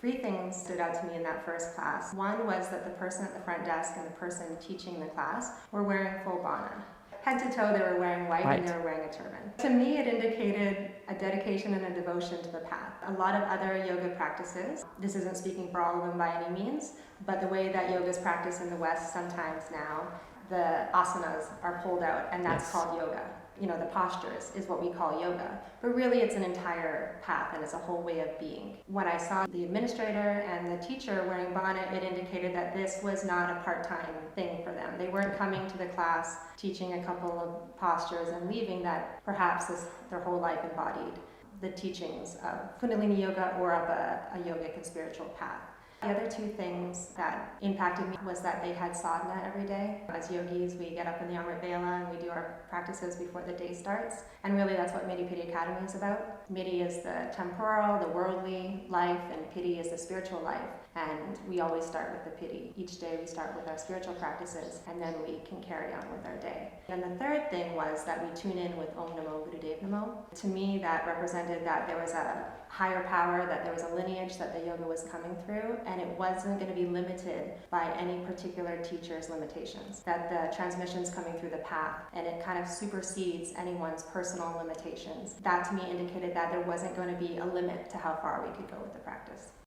Three things stood out to me in that first class. One was that the person at the front desk and the person teaching the class were wearing full bana. Head to toe, they were wearing white and they were wearing a turban. To me, it indicated a dedication and a devotion to the path. A lot of other yoga practices, this isn't speaking for all of them by any means, but the way that yoga is practiced in the West sometimes now, the asanas are pulled out, and that's called yoga. You know, the postures is what we call yoga, but really it's an entire path and it's a whole way of being. When I saw the administrator and the teacher wearing bana, it indicated that this was not a part-time thing for them. They weren't coming to the class, teaching a couple of postures and leaving, that perhaps their whole life embodied the teachings of Kundalini Yoga or of a yogic and spiritual path. The other two things that impacted me was that they had sadhana every day. As yogis, we get up in the Amrit Vela and we do our practices before the day starts. And really that's what Miri Piri Academy is about. Miri is the temporal, the worldly life, and Piri is the spiritual life. And we always start with the Piri. Each day we start with our spiritual practices and then we can carry on with our day. And the third thing was that we tune in with Om Namo Gurudev Namo. To me, that represented that there was a higher power, that there was a lineage that the yoga was coming through, and it wasn't going to be limited by any particular teacher's limitations. That the transmission's coming through the path, and it kind of supersedes anyone's personal limitations. That to me indicated that there wasn't going to be a limit to how far we could go with the practice.